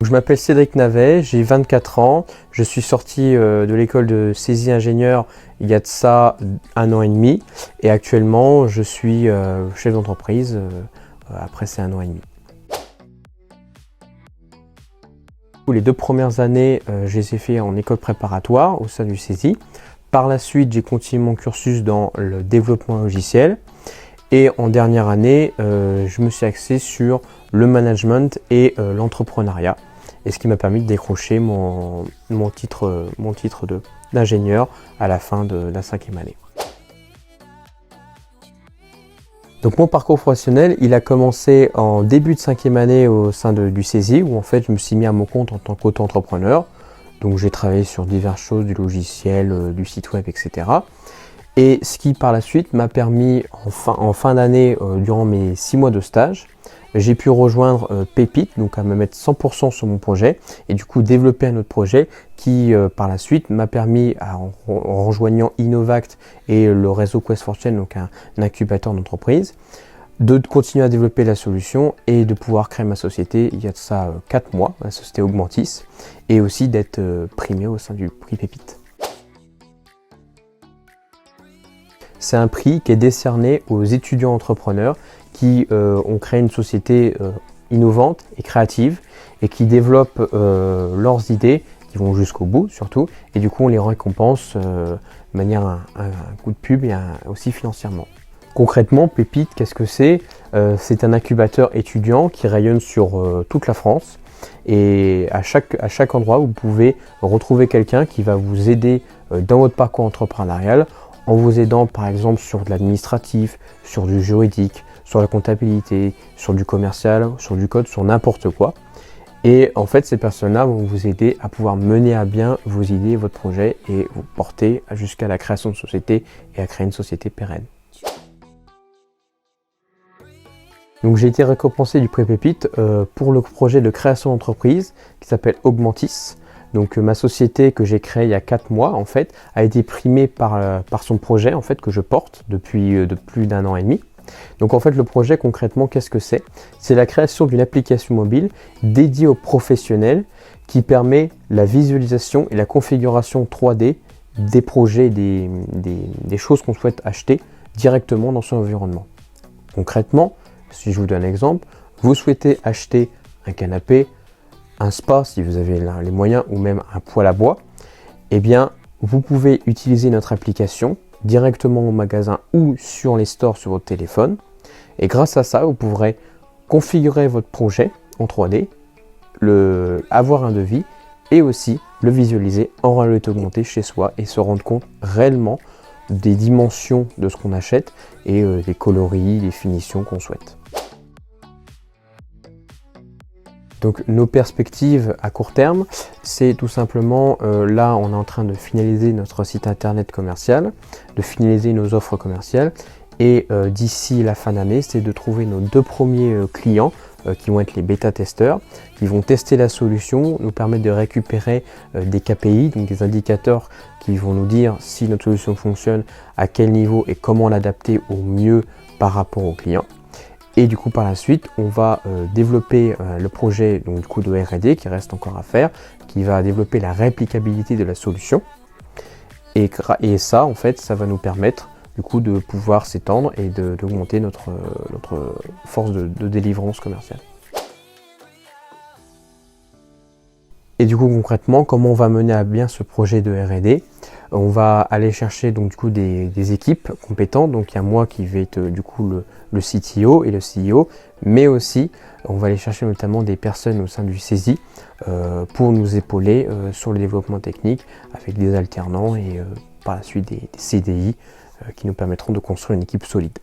Je m'appelle Cédric Navet, j'ai 24 ans, je suis sorti de l'école de saisie ingénieur il y a de ça 1 an et demi et actuellement je suis chef d'entreprise après ces 1 an et demi. Les 2 premières années, je les ai fait en école préparatoire au sein du saisie. Par la suite, j'ai continué mon cursus dans le développement logiciel et en dernière année, je me suis axé sur le management et l'entrepreneuriat. Et ce qui m'a permis de décrocher mon titre d'ingénieur à la fin de la 5e année. Donc mon parcours professionnel, il a commencé en début de 5e année au sein du saisie, où en fait je me suis mis à mon compte en tant qu'auto-entrepreneur. Donc j'ai travaillé sur diverses choses, du logiciel, du site web, etc. Et ce qui par la suite m'a permis en fin d'année, durant mes 6 mois de stage, j'ai pu rejoindre Pépite, donc à me mettre 100% sur mon projet et du coup développer un autre projet qui par la suite m'a permis, en rejoignant Innovact et le réseau Quest for Change, donc un incubateur d'entreprise, de continuer à développer la solution et de pouvoir créer ma société il y a de ça 4 mois, la société Augmentis, et aussi d'être primé au sein du prix Pépite. C'est un prix qui est décerné aux étudiants entrepreneurs qui ont créé une société innovante et créative et qui développent leurs idées, qui vont jusqu'au bout surtout, et du coup on les récompense de manière un coup de pub et aussi financièrement. Concrètement, Pépite, qu'est-ce que c'est? C'est un incubateur étudiant qui rayonne sur toute la France et à chaque endroit vous pouvez retrouver quelqu'un qui va vous aider dans votre parcours entrepreneurial en vous aidant par exemple sur de l'administratif, sur du juridique, sur la comptabilité, sur du commercial, sur du code, sur n'importe quoi. Et en fait, ces personnes-là vont vous aider à pouvoir mener à bien vos idées, votre projet et vous porter jusqu'à la création de société et à créer une société pérenne. Donc j'ai été récompensé du prix Pépite pour le projet de création d'entreprise qui s'appelle Augmentis. Donc ma société que j'ai créée il y a 4 mois en fait a été primée par son projet en fait que je porte depuis de plus d'1 an et demi. Donc en fait le projet concrètement qu'est-ce que c'est? C'est la création d'une application mobile dédiée aux professionnels qui permet la visualisation et la configuration 3D des projets, des choses qu'on souhaite acheter directement dans son environnement. Concrètement, si je vous donne un exemple, vous souhaitez acheter un canapé, un spa si vous avez les moyens ou même un poêle à bois, eh bien vous pouvez utiliser notre application directement au magasin ou sur les stores sur votre téléphone et grâce à ça vous pourrez configurer votre projet en 3D, avoir un devis et aussi le visualiser en réalité augmentée chez soi et se rendre compte réellement des dimensions de ce qu'on achète et des coloris, des finitions qu'on souhaite. Donc nos perspectives à court terme, c'est tout simplement, là on est en train de finaliser notre site internet commercial, de finaliser nos offres commerciales et d'ici la fin d'année, c'est de trouver nos 2 premiers clients qui vont être les bêta-testeurs, qui vont tester la solution, nous permettre de récupérer des KPI, donc des indicateurs qui vont nous dire si notre solution fonctionne, à quel niveau et comment l'adapter au mieux par rapport aux clients. Et du coup par la suite on va développer le projet donc, du coup, de R&D qui reste encore à faire, qui va développer la réplicabilité de la solution et ça en fait ça va nous permettre du coup de pouvoir s'étendre et d'augmenter notre force de délivrance commerciale. Et du coup concrètement comment on va mener à bien ce projet de R&D? On va aller chercher donc du coup des équipes compétentes, donc il y a moi qui vais être du coup le CTO et le CEO, mais aussi on va aller chercher notamment des personnes au sein du saisie pour nous épauler sur le développement technique avec des alternants et par la suite des CDI qui nous permettront de construire une équipe solide.